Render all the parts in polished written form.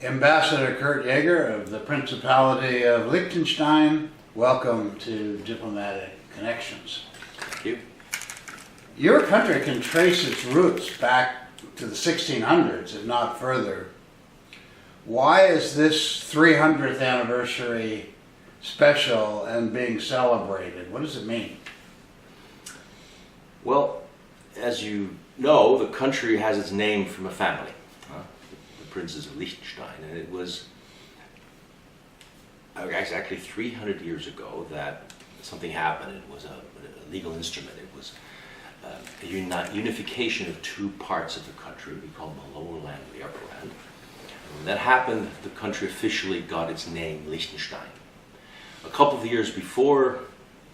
Ambassador Kurt Jaeger of the Principality of Liechtenstein, welcome to Diplomatic Connections. Thank you. Your country can trace its roots back to the 1600s, if not further. Why is this 300th anniversary special and being celebrated? What does it mean? Well, as you know, the country has its name from a family, the princes of Liechtenstein, and it was exactly 300 years ago that something happened. It was a legal instrument. It was a unification of two parts of the country. We call them the lower land and the upper land. And when that happened, the country officially got its name, Liechtenstein. A couple of years before,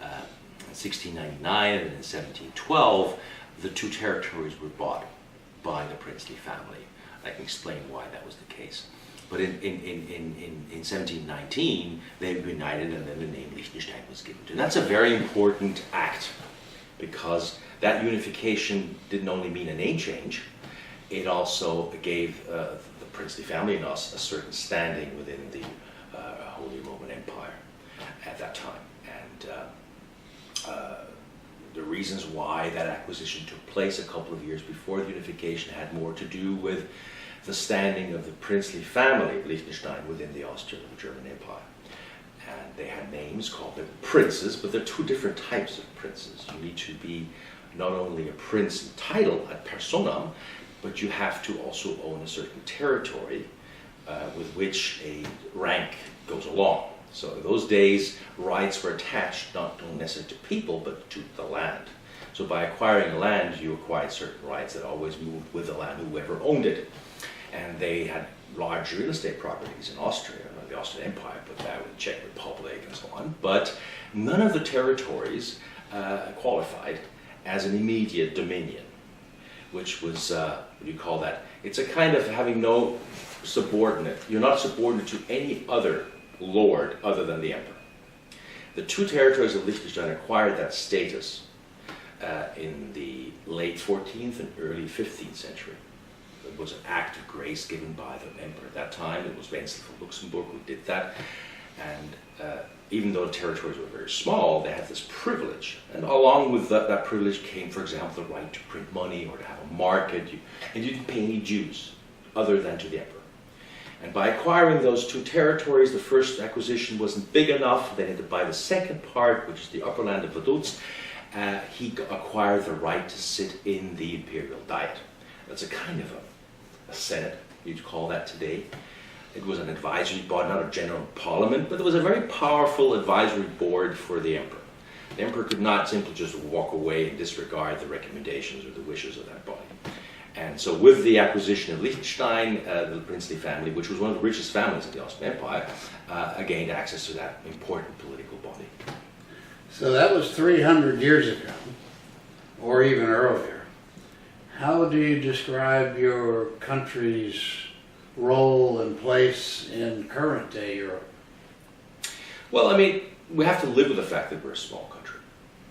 in 1699 and in 1712, the two territories were bought by the princely family. I can explain why that was the case. But in 1719, they were united and then the name Liechtenstein was given to. And that's a very important act because that unification didn't only mean a name change, it also gave the princely family and us a certain standing within the Holy Roman Empire at that time. And the reasons why that acquisition took place a couple of years before the unification had more to do with the standing of the princely family of Liechtenstein within the Austrian and German Empire. And they had names called them princes, but there are two different types of princes. You need to be not only a prince in title, ad personam, but you have to also own a certain territory with which a rank goes along. So in those days, rights were attached not necessarily to people, but to the land. So by acquiring land, you acquired certain rights that always moved with the land, whoever owned it. And they had large real estate properties in Austria, the Austrian Empire, but that with the Czech Republic and so on. But none of the territories qualified as an immediate dominion, which was, what do you call that? It's a kind of having no subordinate. You're not subordinate to any other lord other than the emperor. The two territories of Liechtenstein acquired that status in the late 14th and early 15th century. It was an act of grace given by the emperor at that time. It was Wenzel of Luxembourg who did that. And even though the territories were very small, they had this privilege. And along with that privilege came, for example, the right to print money or to have a market. And you didn't pay any dues other than to the emperor. And by acquiring those two territories, the first acquisition wasn't big enough. They had to buy the second part, which is the upper land of Vaduz. He acquired the right to sit in the imperial diet. That's a kind of a senate, you'd call that today. It was an advisory body, not a general parliament, but it was a very powerful advisory board for the emperor. The emperor could not simply just walk away and disregard the recommendations or the wishes of that body. And so with the acquisition of Liechtenstein, the princely family, which was one of the richest families of the Austrian Empire, gained access to that important political body. So that was 300 years ago, or even earlier. How do you describe your country's role and place in current-day Europe? Well, I mean, we have to live with the fact that we're a small country.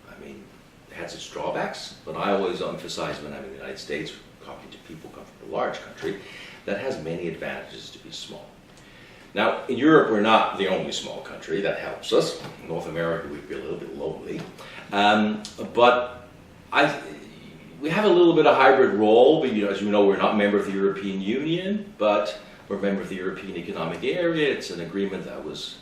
I mean, it has its drawbacks, but I always emphasize when I'm in the United States, talking to people who come from a large country, that has many advantages to be small. Now, in Europe, we're not the only small country. That helps us. In North America, we'd be a little bit lonely. But we have a little bit of hybrid role. But, as you know, we're not a member of the European Union, but we're a member of the European Economic Area. It's an agreement that was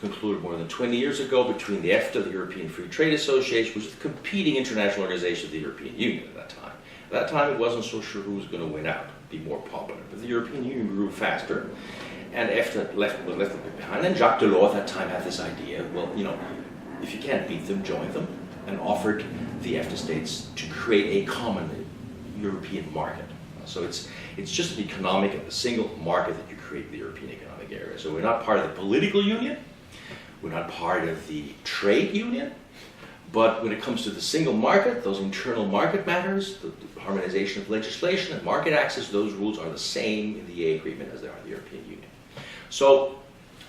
concluded more than 20 years ago between the EFTA, the European Free Trade Association, which is the competing international organization of the European Union at that time. At that time, it wasn't so sure who was going to win out, be more popular. But the European Union grew faster, and EFTA was left a bit behind. And Jacques Delors at that time had this idea, well, if you can't beat them, join them, and offered the EFTA states to create a common European market. So it's just a single market that you create the European Economic Area. So we're not part of the political union, we're not part of the trade union, but when it comes to the single market, those internal market matters, the harmonization of legislation and market access, those rules are the same in the EA agreement as they are in the European Union. So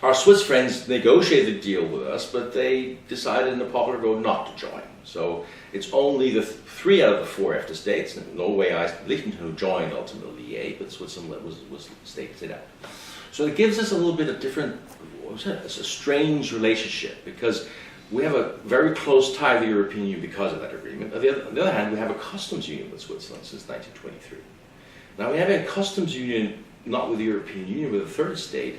our Swiss friends negotiated the deal with us, but they decided in the popular vote not to join. So it's only the 3 out of the 4 EFTA states, Norway, Iceland, Liechtenstein, who joined ultimately the EA, but Switzerland was stayed out. So it gives us a little bit of different, it's a strange relationship, because we have a very close tie to the European Union because of that agreement. On the other hand, we have a customs union with Switzerland since 1923. Now, we have a customs union not with the European Union, with a third state.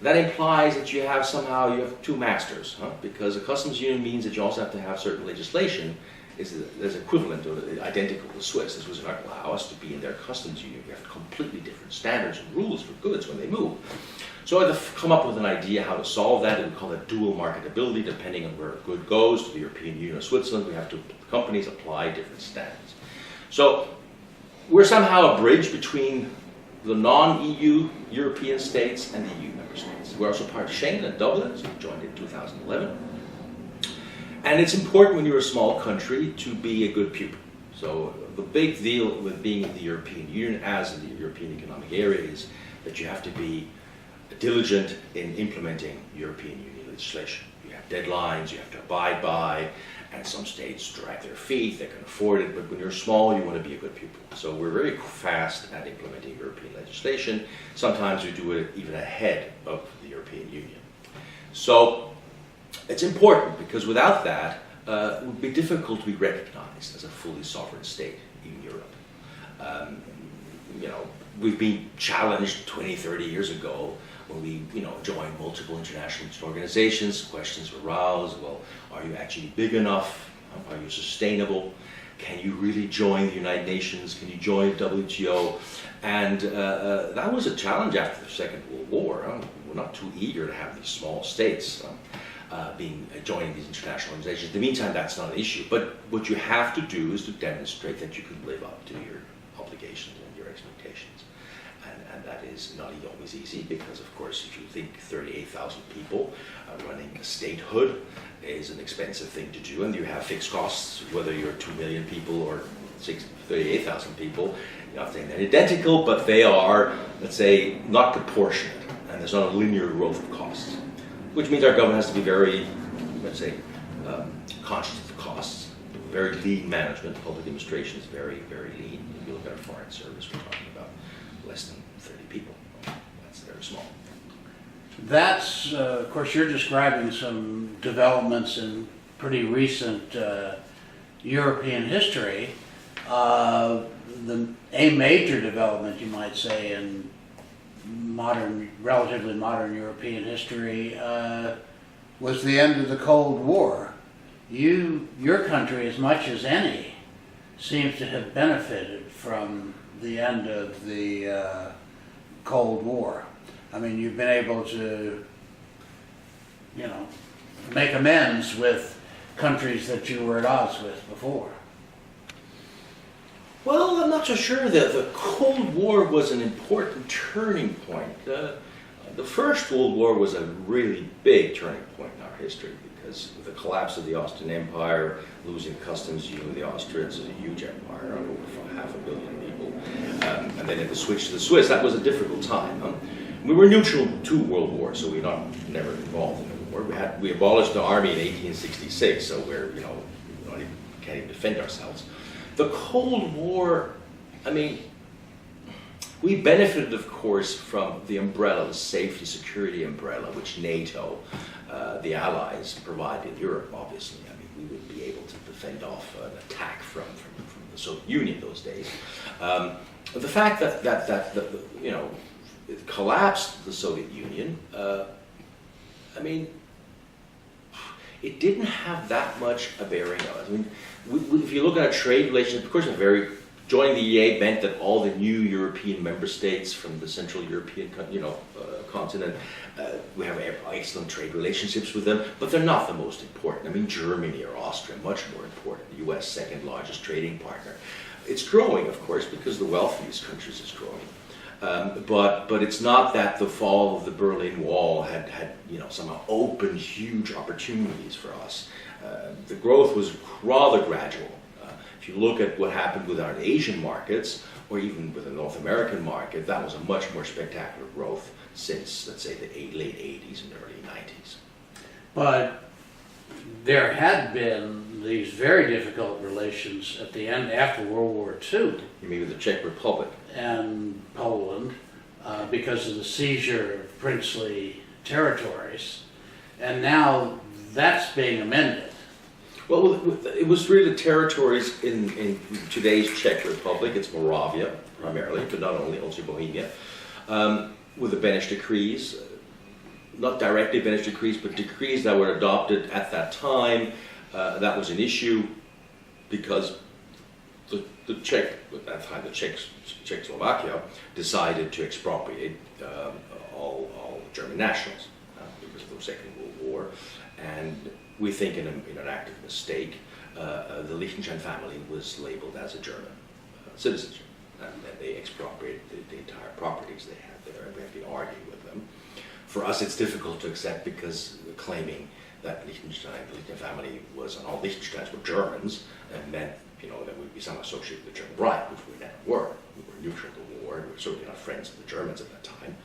That implies that you have two masters, because a customs union means that you also have to have certain legislation is equivalent or identical to Swiss. This was not allow us to be in their customs union. We have completely different standards and rules for goods when they move. So I had to come up with an idea how to solve that, and we call it dual marketability. Depending on where a good goes, to the European Union or Switzerland, we have to, companies apply different standards. So we're somehow a bridge between the non-EU European states and the EU member states. We're also part of Schengen and Dublin, so we joined in 2011. And it's important when you're a small country to be a good pupil. So the big deal with being in the European Union, as in the European Economic Area, is that you have to be diligent in implementing European Union legislation. You have deadlines you have to abide by, and some states drag their feet, they can afford it, but when you're small, you want to be a good pupil. So we're very fast at implementing European legislation. Sometimes we do it even ahead of the European Union. So it's important, because without that, it would be difficult to be recognized as a fully sovereign state in Europe. We've been challenged 20, 30 years ago when we, joined multiple international organizations. Questions were raised. Well, are you actually big enough? Are you sustainable? Can you really join the United Nations? Can you join the WTO? And that was a challenge after the Second World War. We're not too eager to have these small states joining these international organizations. In the meantime, that's not an issue. But what you have to do is to demonstrate that you can live up to your obligations and your expectations. And that is not always easy, because, of course, if you think 38,000 people running a statehood is an expensive thing to do, and you have fixed costs, whether you're 2 million people or 38,000 people. You're not saying they're identical, but they are, let's say, not proportionate, and there's not a linear growth of costs, which means our government has to be very, let's say, conscious of the costs. Very lean management. Public administration is very, very lean. If you look at our foreign service, we're talking about less than 30 people. That's very small. That's, of course, you're describing some developments in pretty recent European history. A major development, you might say, in relatively modern European history was the end of the Cold War. Your country, as much as any, seems to have benefited from the end of the Cold War. I mean, you've been able to, make amends with countries that you were at odds with before. Well, I'm not so sure that the Cold War was an important turning point. The First World War was a really big turning point in our history, because with the collapse of the Austrian Empire, losing customs union with the Austrians, is a huge empire, over 500 million people, and then the switch to the Swiss. That was a difficult time. We were neutral to World War, so we're never involved in the war. We abolished the army in 1866, so we're can't even defend ourselves. The Cold War, we benefited, of course, from the umbrella, the safety security umbrella, which NATO, the Allies, provided in Europe, obviously. We would be able to defend off an attack from the Soviet Union those days. The fact that it collapsed the Soviet Union, it didn't have that much a bearing on us. If you look at our trade relations, of course, joining the EA meant that all the new European member states from the Central European continent, we have excellent trade relationships with them, but they're not the most important. Germany or Austria, much more important. The US, second largest trading partner. It's growing, of course, because the wealth of these countries is growing. But it's not that the fall of the Berlin Wall had somehow opened huge opportunities for us. The growth was rather gradual. If you look at what happened with our Asian markets, or even with the North American market, that was a much more spectacular growth since, let's say, the late 80s and early 90s. But there had been these very difficult relations at the end, after World War II. You mean with the Czech Republic? And Poland. because of the seizure of princely territories, and now that's being amended. Well, it was really the territories in today's Czech Republic. It's Moravia primarily, but not only, also Bohemia, with the Beneš decrees. Not directly Beneš decrees, but decrees that were adopted at that time. That was an issue because the Czech, at that time, Czechoslovakia decided to expropriate all German nationals because of the Second World War, and we think in an act of mistake, the Liechtenstein family was labeled as a German citizenship, and then they expropriated the entire properties they had there, and we have been arguing with them. For us, it's difficult to accept because claiming that the Liechtenstein family was, and all Liechtensteins were Germans, and meant, that we'd be somehow associated with the German Reich, which we never were. We were neutral to the war, and we were certainly not friends of the Germans at that time.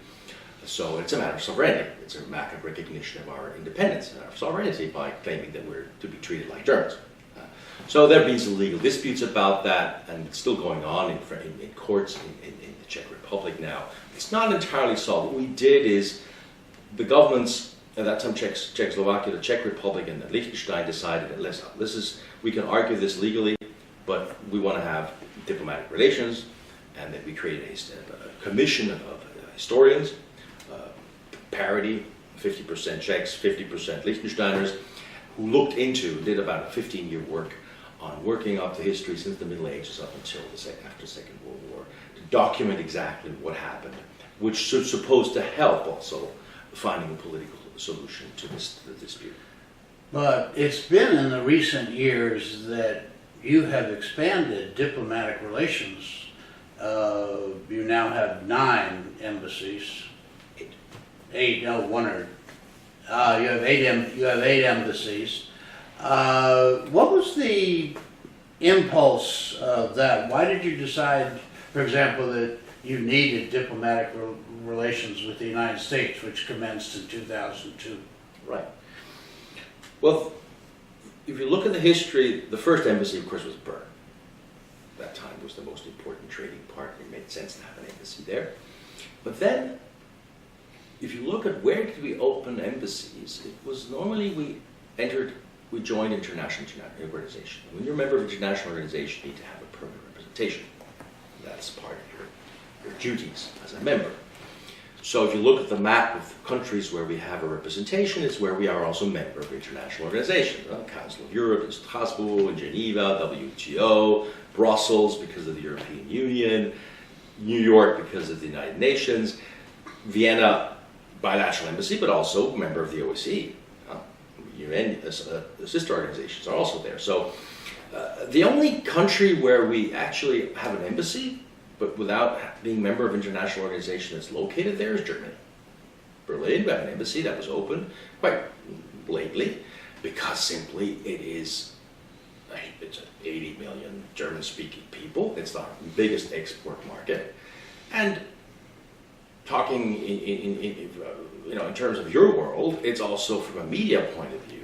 So it's a matter of sovereignty. It's a matter of recognition of our independence and our sovereignty by claiming that we're to be treated like Germans. So there have been some legal disputes about that, and it's still going on in courts in the Czech Republic now. It's not entirely solved. What we did is the governments at that time, Czechoslovakia, the Czech Republic, and Liechtenstein decided that we can argue this legally, but we want to have diplomatic relations, and then we created a commission of historians, parity, 50% Czechs, 50% Liechtensteiners, who did about a 15-year work on working up the history since the Middle Ages up until after the Second World War, to document exactly what happened, which is supposed to help also finding a political solution to the dispute. But it's been in the recent years that you have expanded diplomatic relations. You now have 9 embassies. You have 8 embassies. What was the impulse of that? Why did you decide, for example, that you needed diplomatic relations with the United States, which commenced in 2002? Right. Well, if you look at the history, the first embassy, of course, was Bern. That time was the most important trading partner. It made sense to have an embassy there. But then, if you look at where did we open embassies, it was normally we joined international organization. When you're a member of an international organization, you need to have a permanent representation. That's part of your duties as a member. So if you look at the map of countries where we have a representation, it's where we are also a member of international organizations. Council of Europe in Strasbourg, in Geneva, WTO, Brussels because of the European Union, New York because of the United Nations, Vienna bilateral embassy, but also a member of the OSCE. UN, sister organizations are also there. So the only country where we actually have an embassy, but without being a member of an international organization that's located there, is Germany. Berlin, we have an embassy that was opened quite lately because simply it's 80 million German-speaking people. It's the biggest export market. And talking in terms of your world, it's also from a media point of view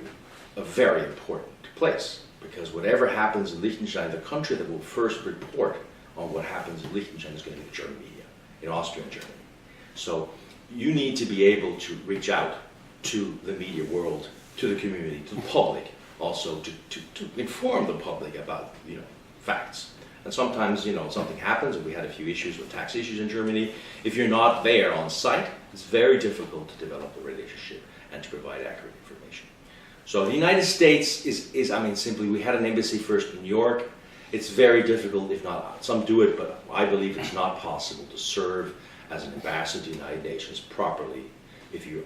a very important place, because whatever happens in Liechtenstein, the country that will first report on what happens in Liechtenstein is going to be the German media, in Austria and Germany. So you need to be able to reach out to the media world, to the community, to the public, also to inform the public about facts. And sometimes something happens, and we had a few issues with tax issues in Germany. If you're not there on site, it's very difficult to develop a relationship and to provide accurate information. So the United States is simply, we had an embassy first in New York. It's very difficult, if not, some do it, but I believe it's not possible to serve as an ambassador to the United Nations properly if you're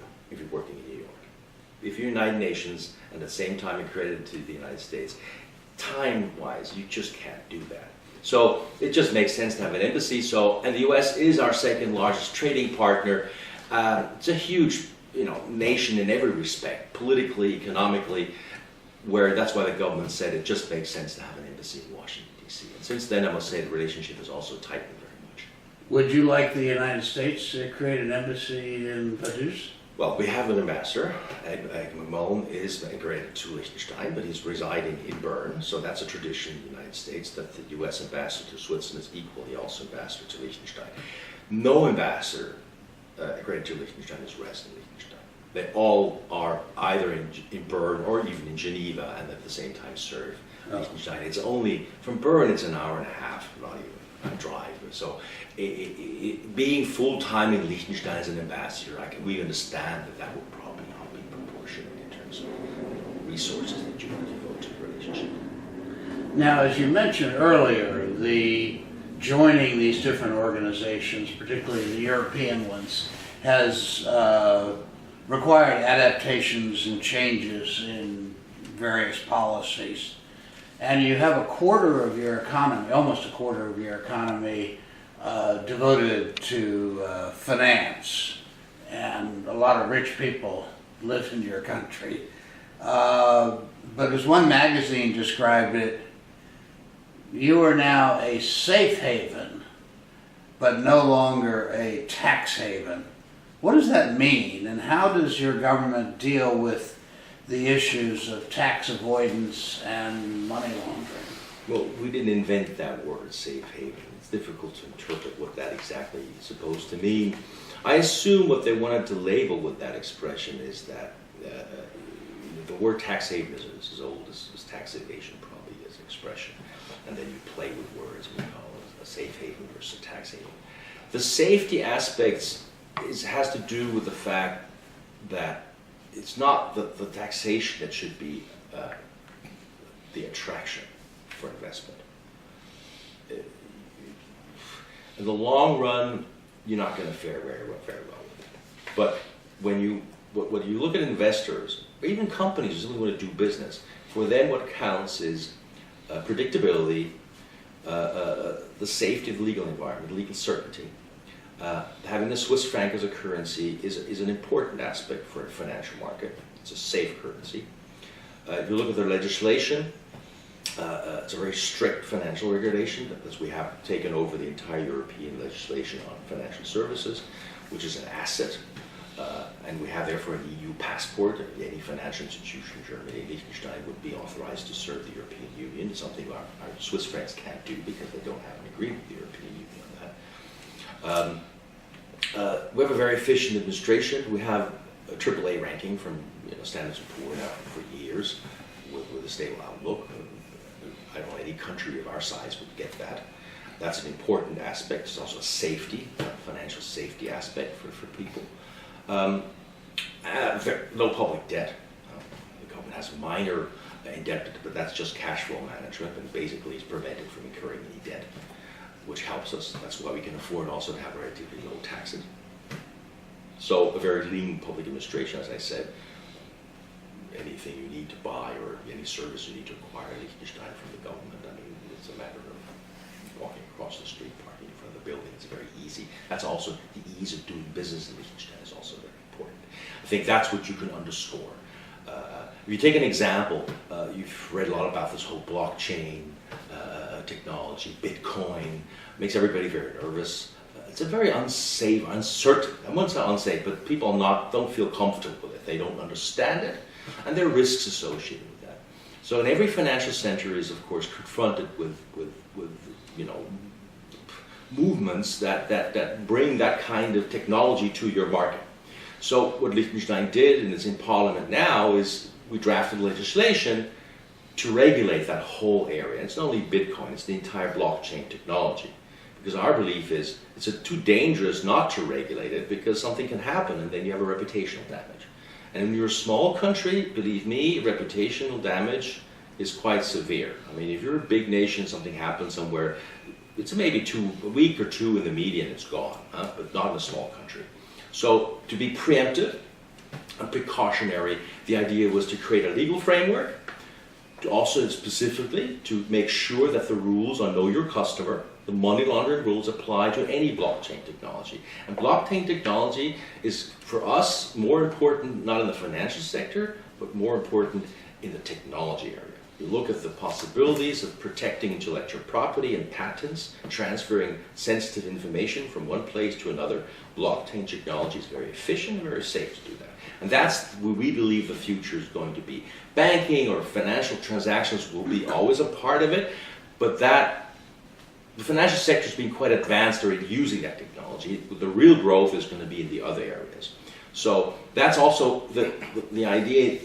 working in New York. If you're United Nations and at the same time accredited to the United States, time-wise, you just can't do that. So it just makes sense to have an embassy. And the U.S. is our second largest trading partner. It's a huge, nation in every respect, politically, economically, where that's why the government said it just makes sense to have an embassy in Washington, D.C. And since then, I must say the relationship has also tightened very much. Would you like the United States to create an embassy in Vaduz? Well, we have an ambassador. Ag McMullen is granted to Liechtenstein, but he's residing in Bern, so that's a tradition in the United States that the U.S. ambassador to Switzerland is equally also ambassador to Liechtenstein. No ambassador granted to Liechtenstein is resident in Liechtenstein. They all are either in Bern or even in Geneva, and at the same time serve Liechtenstein. It's only, from Bern it's an hour and a half, not even a drive. So being full-time in Liechtenstein as an ambassador, we understand that that would probably not be proportionate in terms of resources that you would devote to the relationship. Now, as you mentioned earlier, the joining these different organizations, particularly the European ones, has required adaptations and changes in various policies. And you have a quarter of your economy, almost a quarter of your economy, devoted to finance. And a lot of rich people live in your country. But as one magazine described it, you are now a safe haven, but no longer a tax haven. What does that mean, and how does your government deal with the issues of tax avoidance and money laundering? Well, we didn't invent that word, safe haven. It's difficult to interpret what that exactly is supposed to mean. I assume what they wanted to label with that expression is that the word tax haven is as old as tax evasion probably is an expression. And then you play with words, we call it a safe haven versus a tax haven. The safety aspects has to do with the fact that it's not the taxation that should be the attraction for investment. In the long run, you're not going to fare very well with it. But when you look at investors, or even companies who simply want to do business, for them what counts is predictability, the safety of the legal environment, legal certainty. Having the Swiss franc as a currency is an important aspect for a financial market. It's a safe currency. If you look at their legislation, it's a very strict financial regulation, as we have taken over the entire European legislation on financial services, which is an asset. And we have therefore an EU passport. Any financial institution in Germany, Liechtenstein, would be authorized to serve the European Union, something our Swiss francs can't do because they don't have an agreement with the European Union on that. We have a very efficient administration. We have a AAA ranking from Standard & Poor's now for years with a stable outlook. I don't know any country of our size would get that. That's an important aspect. It's also a safety, financial safety aspect for people. No public debt. The government has minor indebtedness, but that's just cash flow management, and basically is prevented from incurring any debt, which helps us. That's why we can afford also to have relatively low taxes. So a very lean public administration, as I said. Anything you need to buy or any service you need to acquire in Liechtenstein from the government, I mean, it's a matter of walking across the street, parking in front of the building. It's very easy. That's also the ease of doing business in Liechtenstein is also very important. I think that's what you can underscore. If you take an example, you've read a lot about this whole blockchain technology, Bitcoin, makes everybody very nervous. It's a very unsafe, uncertain, I won't say unsafe, but people don't feel comfortable with it. They don't understand it, and there are risks associated with that. So in every financial center is, of course, confronted with movements that bring that kind of technology to your market. So what Liechtenstein did, and is in Parliament now, is we drafted legislation to regulate that whole area. It's not only Bitcoin, it's the entire blockchain technology. Because our belief is it's too dangerous not to regulate it because something can happen and then you have a reputational damage. And when you're a small country, believe me, reputational damage is quite severe. I mean, if you're a big nation, something happens somewhere, it's maybe a week or two in the media and it's gone, but not in a small country. So to be preemptive and precautionary, the idea was to create a legal framework, to also specifically to make sure that the rules on Know Your Customer, the money laundering rules, apply to any blockchain technology. And blockchain technology is, for us, more important not in the financial sector, but more important in the technology area. You look at the possibilities of protecting intellectual property and patents, transferring sensitive information from one place to another. Blockchain technology is very efficient and very safe to do that. And that's where we believe the future is going to be. Banking or financial transactions will be always a part of it, but the financial sector has been quite advanced already using that technology. The real growth is going to be in the other areas. So that's also the idea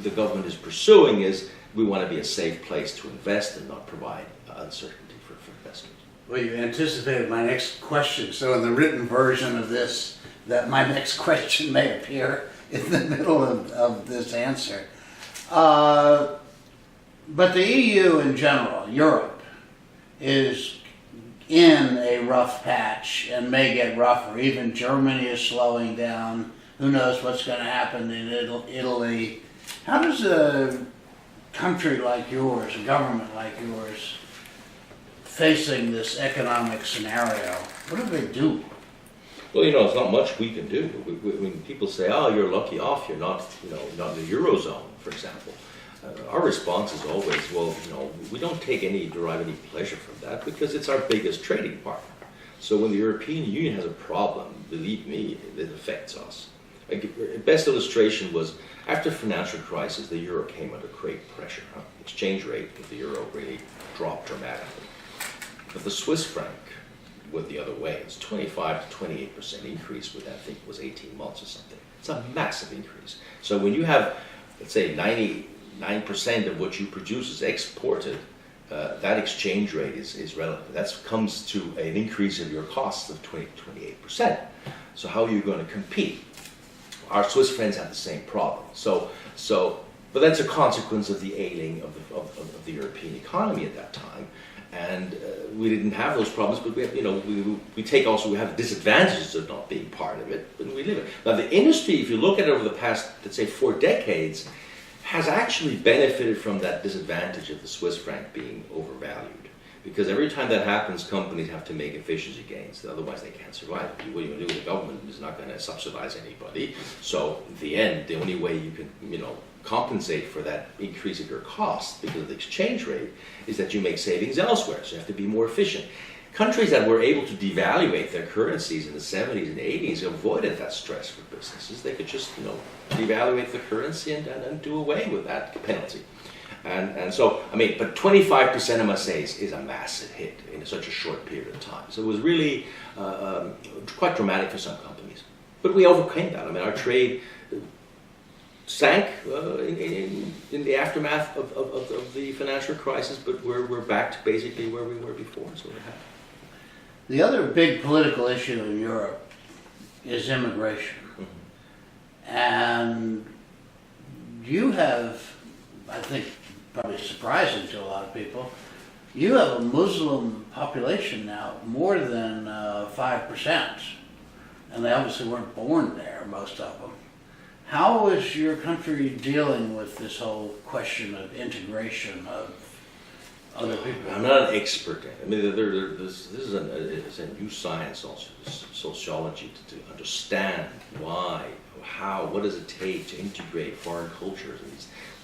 the government is pursuing is we want to be a safe place to invest and not provide uncertainty for investment. Well, you anticipated my next question, so in the written version of this, that my next question may appear in the middle of this answer. But the EU in general, Europe, is in a rough patch and may get rougher. Even Germany is slowing down. Who knows what's going to happen in Italy? How does a country like yours, a government like yours, facing this economic scenario, what do they do? Well, there's not much we can do. When people say, "Oh, you're lucky off, you're not, not in the Eurozone," for example, our response is always, "Well, we don't derive any pleasure from that because it's our biggest trading partner. So when the European Union has a problem, believe me, it affects us." Best illustration was after the financial crisis, the euro came under great pressure. Exchange rate of the euro really dropped dramatically. But the Swiss franc went the other way. It's 25 to 28% increase within, I think it was 18 months or something. It's a massive increase. So when you have, let's say, 99% of what you produce is exported, that exchange rate is relevant. That comes to an increase of your costs of 20 to 28%. So how are you going to compete? Our Swiss friends have the same problem. But that's a consequence of the ailing of the European economy at that time. And we didn't have those problems, but we have disadvantages of not being part of it, but we live it. Now the industry, if you look at it over the past, let's say, 4 decades, has actually benefited from that disadvantage of the Swiss franc being overvalued. Because every time that happens, companies have to make efficiency gains, otherwise they can't survive. What you do, the government is not going to subsidize anybody. So in the end, the only way you can, compensate for that increase of your costs because of the exchange rate is that you make savings elsewhere. So you have to be more efficient. Countries that were able to devaluate their currencies in the 70s and 80s avoided that stress for businesses. They could just, devaluate the currency and do away with that penalty. And so, but 25%, I must say, is a massive hit in such a short period of time. So it was really quite dramatic for some companies. But we overcame that. Our trade sank in the aftermath of the financial crisis, but we're back to basically where we were before. So we're happy. The other big political issue in Europe is immigration. Mm-hmm. And you have, I think, probably surprising to a lot of people, you have a Muslim population now more than 5%. And they obviously weren't born there, most of them. How is your country dealing with this whole question of integration of other people? I'm not an expert. This is a new science also, sociology, to understand why, how, what does it take to integrate foreign cultures.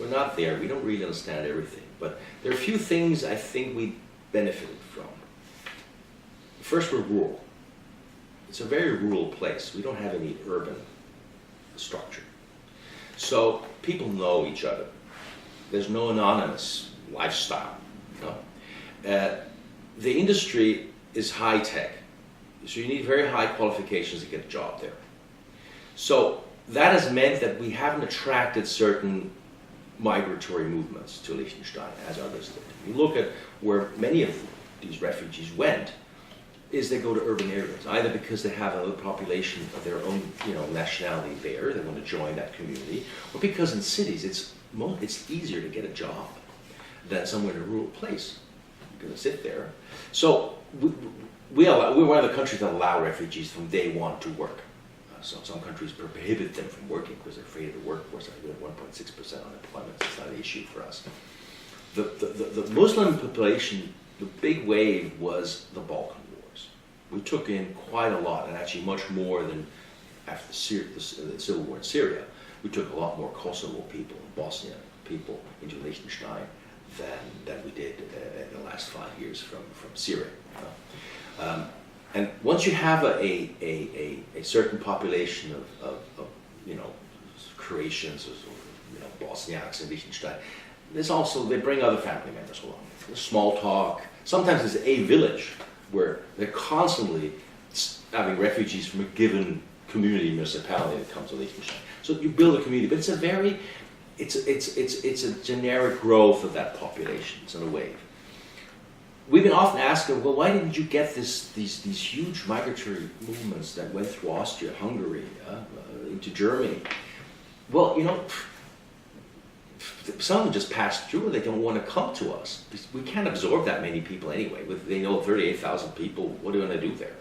We're not there. We don't really understand everything. But there are a few things I think we benefited from. First, we're rural. It's a very rural place. We don't have any urban structure. So people know each other. There's no anonymous lifestyle. The industry is high tech, so you need very high qualifications to get a job there. So that has meant that we haven't attracted certain migratory movements to Liechtenstein as others did. You look at where many of these refugees went, is they go to urban areas, either because they have a population of their own, nationality there, they want to join that community, or because in cities it's easier to get a job than somewhere in a rural place. You're going to sit there. So we're one of the countries that allow refugees from day one to work. So some countries prohibit them from working because they're afraid of the workforce. We have 1.6% unemployment. So it's not an issue for us. The Muslim population, the big wave was the Balkan Wars. We took in quite a lot, and actually much more than after the civil war in Syria. We took a lot more Kosovo people, Bosnia, people into Liechtenstein than we did in the last 5 years from Syria. And once you have a certain population of Croatians or Bosniaks in Liechtenstein, they bring other family members along. There's small talk. Sometimes there's a village where they're constantly having refugees from a given community, municipality that comes to Liechtenstein. So you build a community, but it's a generic growth of that population. It's in a wave. We've been often asked, well, why didn't you get these huge migratory movements that went through Austria, Hungary, into Germany? Well, some of them just passed through and they don't want to come to us. We can't absorb that many people anyway. They know 38,000 people, what are you going to do there?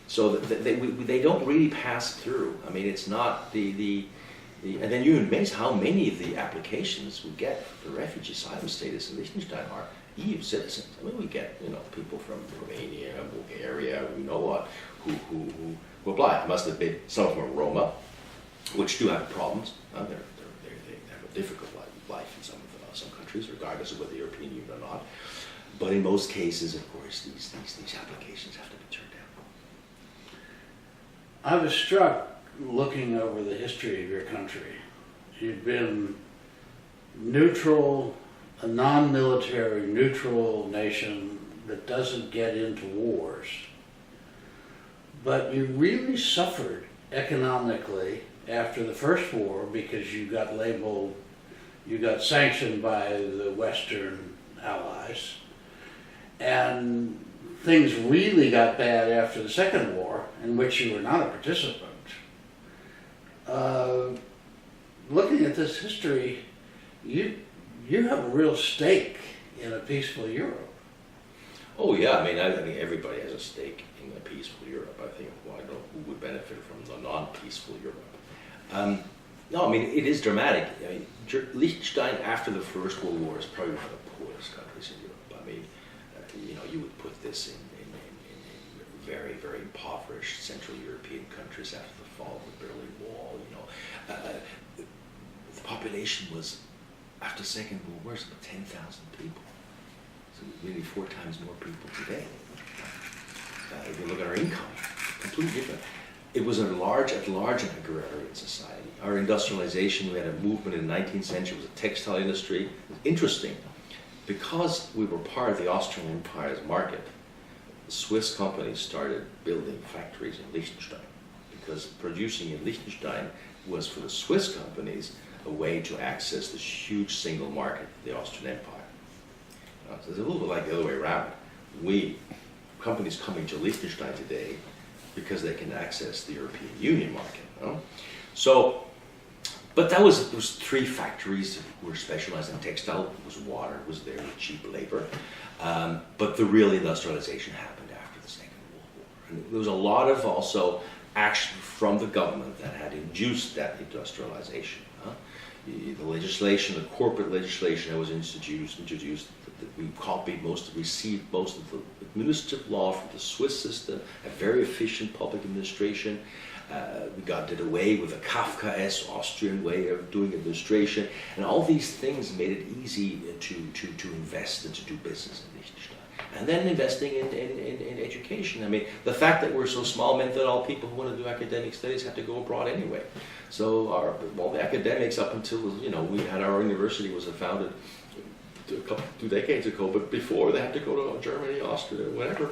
So they don't really pass through. I mean, it's not and then you're amazed how many of the applications we get for refugee asylum status in Liechtenstein are EU citizens. I mean, we get people from Romania, Bulgaria, who apply. I must admit, some of them are Roma, which do have problems. They have a difficult life in some countries, regardless of whether the European Union or not. But in most cases, of course, these applications have to be turned down. I was struck looking over the history of your country. You've been neutral, a non-military, neutral nation that doesn't get into wars. But you really suffered economically after the first war because you got sanctioned by the Western allies. And things really got bad after the Second War, in which you were not a participant. Looking at this history, you have a real stake in a peaceful Europe. Oh yeah, I think everybody has a stake in a peaceful Europe. I think who would benefit from the non-peaceful Europe? No, it is dramatic. Liechtenstein after the First World War is probably one of the poorest countries in Europe. You would put this in very, very impoverished Central European countries after the fall of the Berlin Wall. The population was, after the Second World War, about 10,000 people. So nearly 4 times more people today. If you look at our income, completely different. It was at large an agrarian society. Our industrialization, we had a movement in the 19th century, it was a textile industry. It was interesting. Because we were part of the Austrian Empire's market, the Swiss companies started building factories in Liechtenstein. Because producing in Liechtenstein was, for the Swiss companies, a way to access this huge single market, the Austrian Empire. So it's a little bit like the other way around. Companies coming to Liechtenstein today because they can access the European Union market. But there was 3 factories that were specialized in textile. It was water, was there, cheap labor. But the real industrialization happened after the Second World War. And there was a lot of also action from the government that had induced that industrialization. The legislation, the corporate legislation that was introduced, we received most of the administrative law from the Swiss system, a very efficient public administration. We did away with the Kafkaesque Austrian way of doing administration, and all these things made it easy to invest and to do business in Liechtenstein. And then investing in education. The fact that we're so small meant that all people who want to do academic studies have to go abroad anyway. So the academics up until, we had our university was founded 2 decades ago, but before they had to go to Germany, Austria, whatever,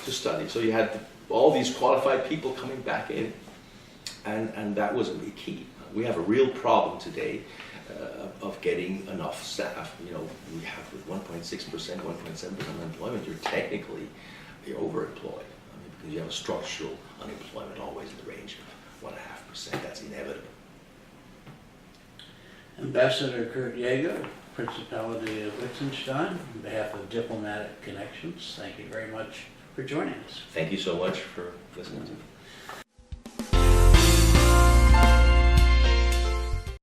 to study. So you had all these qualified people coming back in, and that was a big key. We have a real problem today of getting enough staff. We have with 1.6%, 1.7% unemployment, you're overemployed. Because you have a structural unemployment always in the range of 1.5%. That's inevitable. Ambassador Kurt Jaeger, Principality of Liechtenstein, on behalf of Diplomatic Connections, thank you very much for joining us. Thank you so much for listening to me.